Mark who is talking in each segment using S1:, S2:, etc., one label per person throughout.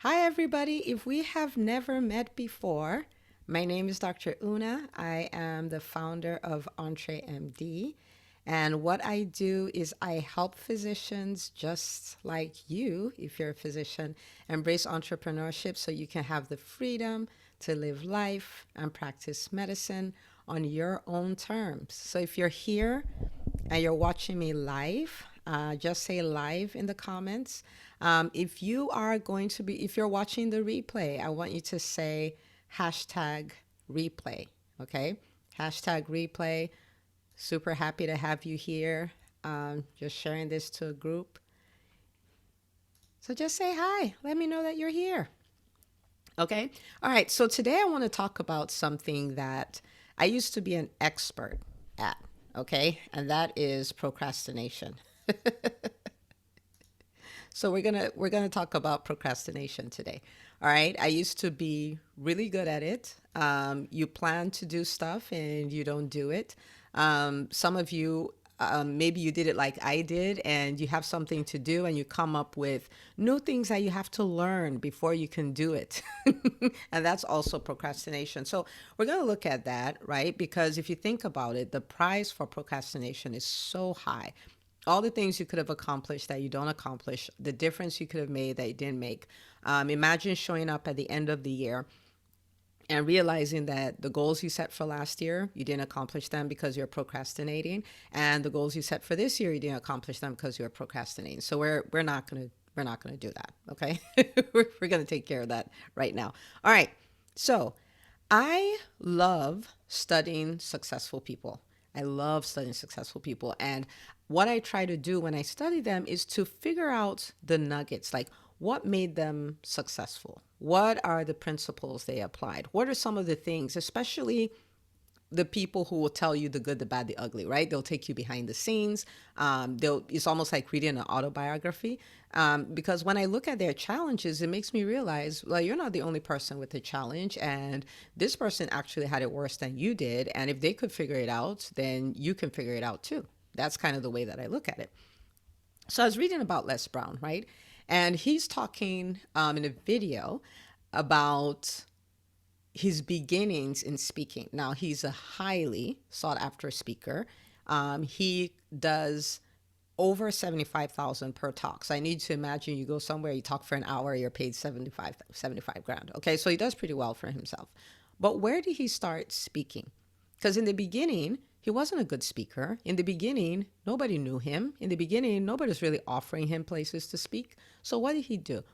S1: Hi, everybody. If we have never met before, my name is Dr. Una. I am the founder of EntreMD. And what I do is I help physicians just like you, if you're a physician, embrace entrepreneurship so you can have the freedom to live life and practice medicine on your own terms. So if you're here and you're watching me live, just say live in the comments. If you're watching the replay, I want you to say hashtag replay. Okay? Hashtag replay. Super happy to have you here. Just sharing this to a group. So just say hi. Let me know that you're here. Okay? All right. So today I want to talk about something that I used to be an expert at. Okay? And that is procrastination. So we're gonna talk about procrastination today. All right. I used to be really good at it. You plan to do stuff and you don't do it. Some of you, maybe you did it like I did, and you have something to do, and you come up with new things that you have to learn before you can do it. And that's also procrastination. So we're going to look at that, right? Because if you think about it, the price for procrastination is so high. All the things you could have accomplished that you don't accomplish, the difference you could have made that you didn't make. Imagine showing up at the end of the year and realizing that the goals you set for last year, you didn't accomplish them because you're procrastinating, and the goals you set for this year, you didn't accomplish them because you're procrastinating. So we're not gonna do that. Okay, we're gonna take care of that right now. All right. So I love studying successful people. I love studying successful people. And what I try to do when I study them is to figure out the nuggets, like what made them successful? What are the principles they applied? What are some of the things, especially the people who will tell you the good, the bad, the ugly, right? They'll take you behind the scenes. It's almost like reading an autobiography. Because when I look at their challenges, it makes me realize, well, you're not the only person with a challenge, and this person actually had it worse than you did. And if they could figure it out, then you can figure it out too. That's kind of the way that I look at it. So I was reading about Les Brown, right? And he's talking in a video about his beginnings in speaking. Now, he's a highly sought after speaker. He does over 75,000 per talk. So I need to imagine you go somewhere, you talk for an hour, you're paid 75 grand. Okay, so he does pretty well for himself. But where did he start speaking? Because in the beginning, he wasn't a good speaker. In the beginning, nobody knew him. In the beginning, nobody was really offering him places to speak. So what did he do?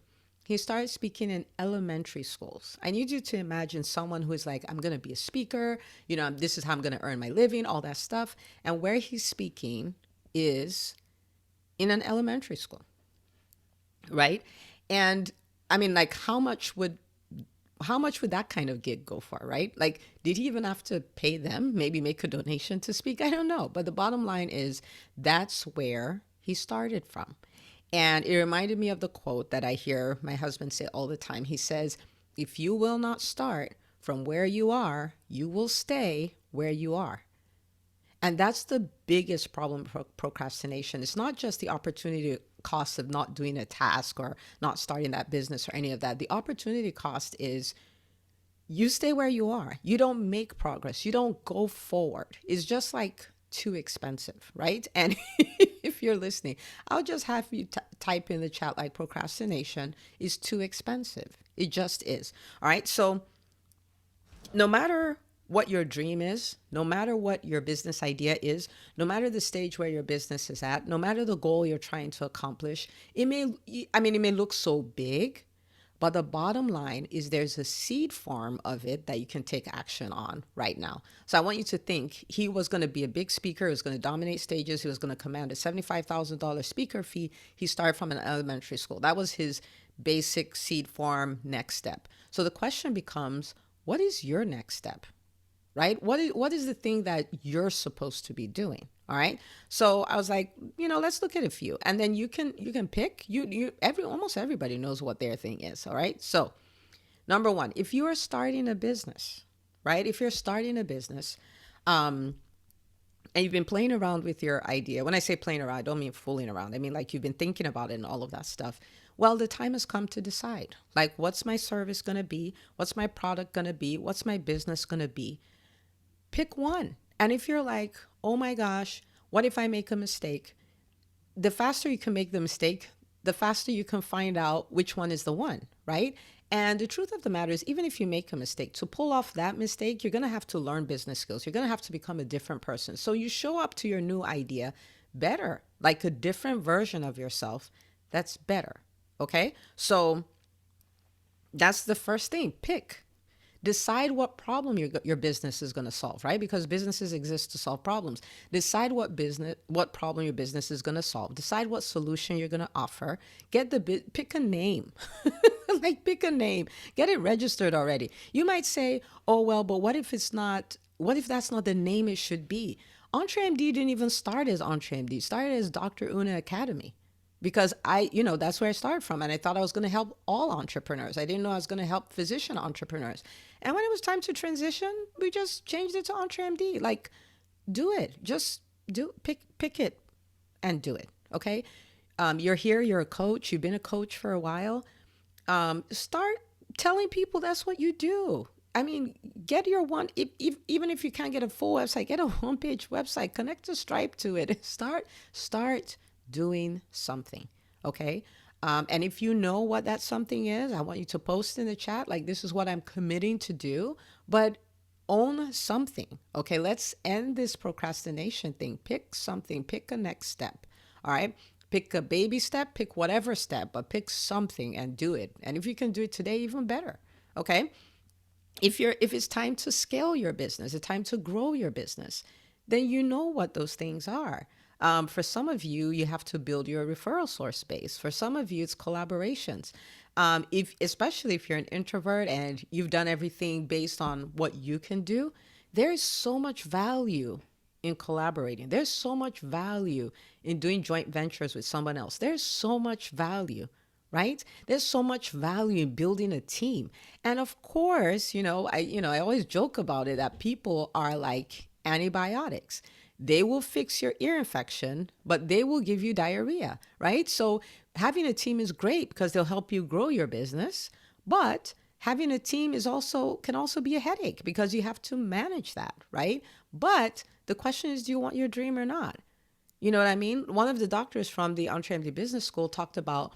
S1: He started speaking in elementary schools. I need you to imagine someone who is like, I'm going to be a speaker, this is how I'm going to earn my living, all that stuff. And where he's speaking is in an elementary school, right? And I mean, like, how much would that kind of gig go for, right? Like, did he even have to pay them? Maybe make a donation to speak? I don't know. But the bottom line is that's where he started from. And it reminded me of the quote that I hear my husband say all the time. He says, if you will not start from where you are, you will stay where you are. And that's the biggest problem for procrastination. It's not just the opportunity cost of not doing a task or not starting that business or any of that. The opportunity cost is you stay where you are. You don't make progress. You don't go forward. It's just like too expensive, right? And if you're listening, I'll just have you type in the chat like procrastination is too expensive. It just is. All right. So no matter what your dream is, no matter what your business idea is, no matter the stage where your business is at, no matter the goal you're trying to accomplish, it may look so big, but the bottom line is there's a seed form of it that you can take action on right now. So I want you to think he was going to be a big speaker. He was going to dominate stages. He was going to command a $75,000 speaker fee. He started from an elementary school. That was his basic seed form next step. So the question becomes, what is your next step? Right? What is the thing that you're supposed to be doing? All right. So I was like, let's look at a few, and then you can pick. Almost everybody knows what their thing is. All right. So number one, if you are starting a business, right? If you're starting a business, and you've been playing around with your idea. When I say playing around, I don't mean fooling around. I mean like you've been thinking about it and all of that stuff. Well, the time has come to decide. Like, what's my service going to be? What's my product going to be? What's my business going to be? Pick one. And if you're like, oh my gosh, what if I make a mistake? The faster you can make the mistake, the faster you can find out which one is the one, right? And the truth of the matter is, even if you make a mistake, to pull off that mistake, you're going to have to learn business skills. You're going to have to become a different person. So you show up to your new idea better, like a different version of yourself that's better. Okay? So that's the first thing. Pick. Decide what problem your business is going to solve, right? Because businesses exist to solve problems. Decide what problem your business is going to solve. Decide what solution you're going to offer. Pick a name. Like, pick a name. Get it registered already. You might say, oh, well, but what if that's not the name it should be? EntreMD didn't even start as EntreMD. It started as Dr. Una Academy, because that's where I started from. And I thought I was going to help all entrepreneurs. I didn't know I was going to help physician entrepreneurs. And when it was time to transition, we just changed it to EntreMD. Like, do it. Just pick it and do it. Okay. You're here, you're a coach. You've been a coach for a while. Start telling people that's what you do. I mean, get your one, even if you can't get a full website, get a one-page website, connect a Stripe to it. Start doing something, okay? And if you know what that something is, I want you to post in the chat, like, this is what I'm committing to do, but own something, okay? Let's end this procrastination thing. Pick something, pick a next step, all right? Pick a baby step, pick whatever step, but pick something and do it. And if you can do it today, even better, okay? If it's time to scale your business, it's time to grow your business, then you know what those things are. For some of you, you have to build your referral source base. For some of you, it's collaborations. Especially if you're an introvert and you've done everything based on what you can do, there is so much value in collaborating. There's so much value in doing joint ventures with someone else. There's so much value, right? There's so much value in building a team. And of course, I always joke about it, that people are like antibiotics. They will fix your ear infection, but they will give you diarrhea, right? So having a team is great because they'll help you grow your business, but having a team can also be a headache because you have to manage that, right? But the question is, do you want your dream or not? You know what I mean? One of the doctors from the EntreMD Business School talked about,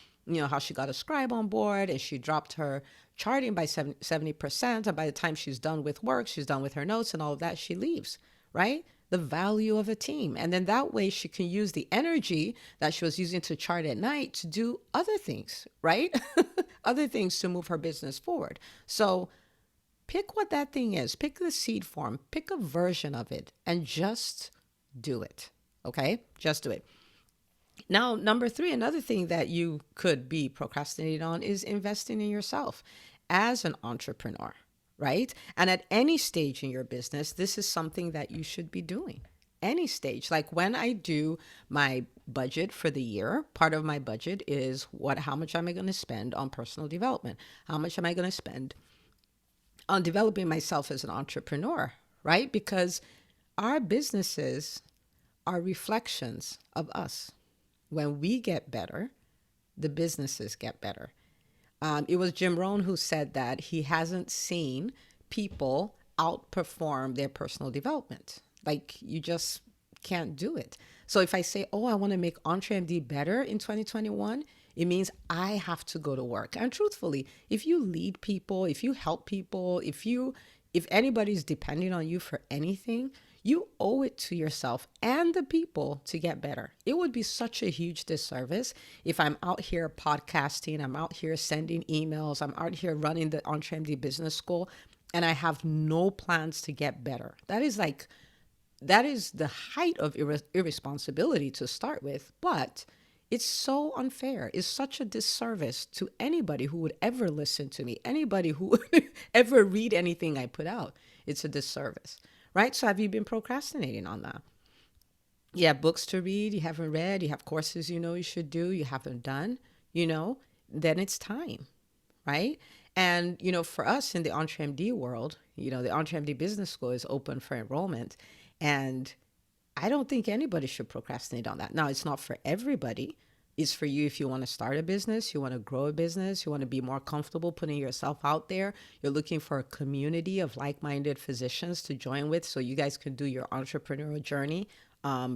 S1: how she got a scribe on board and she dropped her charting by 70%. And by the time she's done with work, she's done with her notes and all of that, she leaves, right? The value of a team. And then that way she can use the energy that she was using to chart at night to do other things, right? Other things to move her business forward. So pick what that thing is, pick the seed form, pick a version of it, and just do it. Okay? Just do it. Now, number 3, another thing that you could be procrastinating on is investing in yourself as an entrepreneur, right? And at any stage in your business, this is something that you should be doing. Any stage. Like when I do my budget for the year, part of my budget is how much am I going to spend on personal development? How much am I going to spend on developing myself as an entrepreneur, right? Because our businesses are reflections of us. When we get better, the businesses get better. It was Jim Rohn who said that he hasn't seen people outperform their personal development. Like, you just can't do it. So if I say, I want to make EntreMD better in 2021, it means I have to go to work. And truthfully, if you lead people, if you help people, if anybody's depending on you for anything, you owe it to yourself and the people to get better. It would be such a huge disservice if I'm out here podcasting, I'm out here sending emails, I'm out here running the EntreMD Business School, and I have no plans to get better. That is the height of irresponsibility to start with, but it's so unfair. It's such a disservice to anybody who would ever listen to me, anybody who would ever read anything I put out. It's a disservice. Right? So have you been procrastinating on that? You have books to read, you haven't read, you have courses you should do, you haven't done, then it's time, right? And, for us in the EntreMD world, the EntreMD Business School is open for enrollment. And I don't think anybody should procrastinate on that. Now, it's not for everybody, is for you if you want to start a business, you want to grow a business, you want to be more comfortable putting yourself out there. You're looking for a community of like-minded physicians to join with so you guys can do your entrepreneurial journey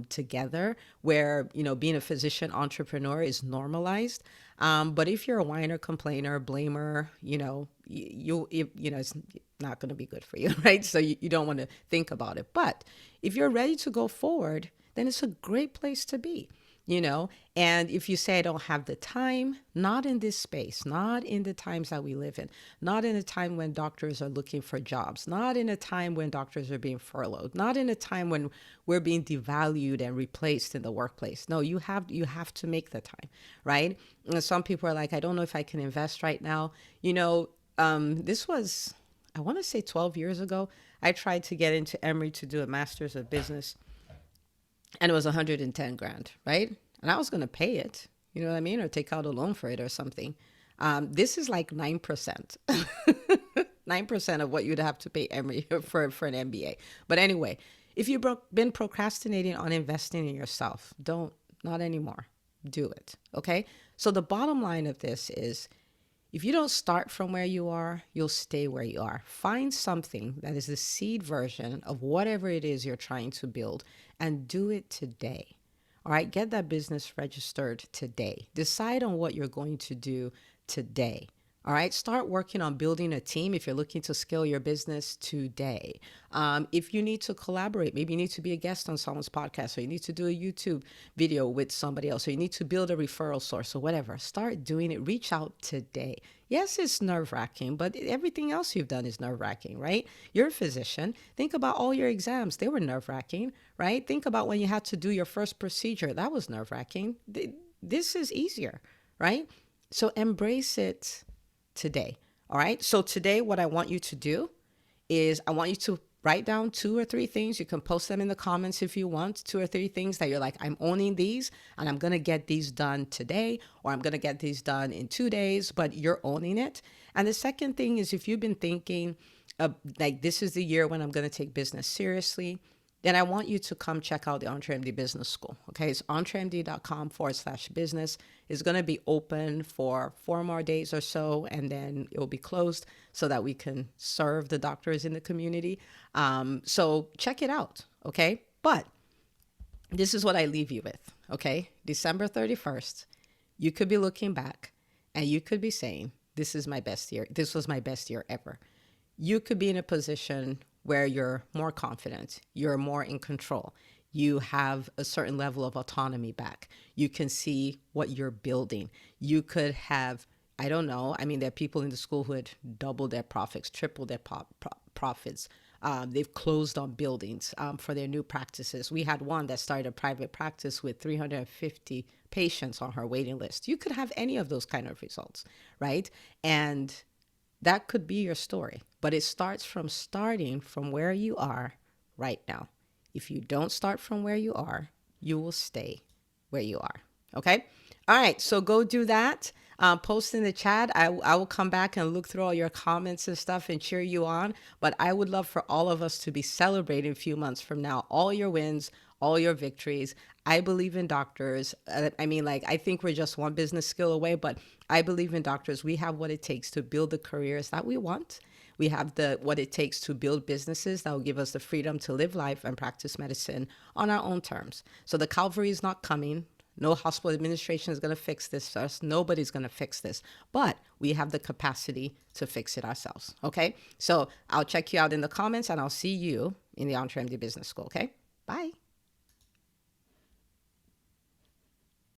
S1: together, where, being a physician entrepreneur is normalized. But if you're a whiner, complainer, blamer, it's not going to be good for you, right? So you don't want to think about it. But if you're ready to go forward, then it's a great place to be. And if you say, I don't have the time, not in this space, not in the times that we live in, not in a time when doctors are looking for jobs, not in a time when doctors are being furloughed, not in a time when we're being devalued and replaced in the workplace. No, you have to make the time, right? And some people are like, I don't know if I can invest right now. This was, I want to say 12 years ago, I tried to get into Emory to do a master's of business, and it was 110 grand, right? And I was going to pay it, you know what I mean? Or take out a loan for it or something. This is like 9%, 9% of what you'd have to pay Emory for an MBA. But anyway, if you've been procrastinating on investing in yourself, not anymore. Do it. Okay. So the bottom line of this is, if you don't start from where you are, you'll stay where you are. Find something that is the seed version of whatever it is you're trying to build and do it today. All right, get that business registered today. Decide on what you're going to do today. All right, start working on building a team if you're looking to scale your business today. If you need to collaborate, maybe you need to be a guest on someone's podcast, or you need to do a YouTube video with somebody else, or you need to build a referral source or whatever. Start doing it. Reach out today. Yes, it's nerve-wracking, but everything else you've done is nerve-wracking, right? You're a physician. Think about all your exams. They were nerve-wracking, right? Think about when you had to do your first procedure. That was nerve-wracking. This is easier, right? So embrace it today. All right. So today, what I want you to do is I want you to write down 2 or 3 things. You can post them in the comments if you want. 2 or 3 things that you're like, I'm owning these and I'm going to get these done today, or I'm going to get these done in 2 days, but you're owning it. And the second thing is, if you've been thinking like, this is the year when I'm going to take business seriously, then I want you to come check out the EntreMD Business School. Okay, it's entremd.com/business. It's going to be open for 4 more days or so, and then it will be closed so that we can serve the doctors in the community. So check it out, okay? But this is what I leave you with, okay? December 31st, you could be looking back and you could be saying, this is my best year. This was my best year ever. You could be in a position where you're more confident, you're more in control, you have a certain level of autonomy back. You can see what you're building. You could have, I don't know, I mean, there are people in the school who had doubled their profits, tripled their profits. They've closed on buildings for their new practices. We had one that started a private practice with 350 patients on her waiting list. You could have any of those kind of results, right? And that could be your story, but it starts from starting from where you are right now. If you don't start from where you are, you will stay where you are. Okay? All right. So go do that. Post in the chat. I will come back and look through all your comments and stuff and cheer you on. But I would love for all of us to be celebrating a few months from now, all your wins, all your victories. I believe in doctors. I think we're just one business skill away, but I believe in doctors. We have what it takes to build the careers that we want. We have what it takes to build businesses that will give us the freedom to live life and practice medicine on our own terms. So the cavalry is not coming. No hospital administration is going to fix this for us. Nobody's going to fix this, but we have the capacity to fix it ourselves. Okay. So I'll check you out in the comments, and I'll see you in the EntreMD Business School. Okay. Bye.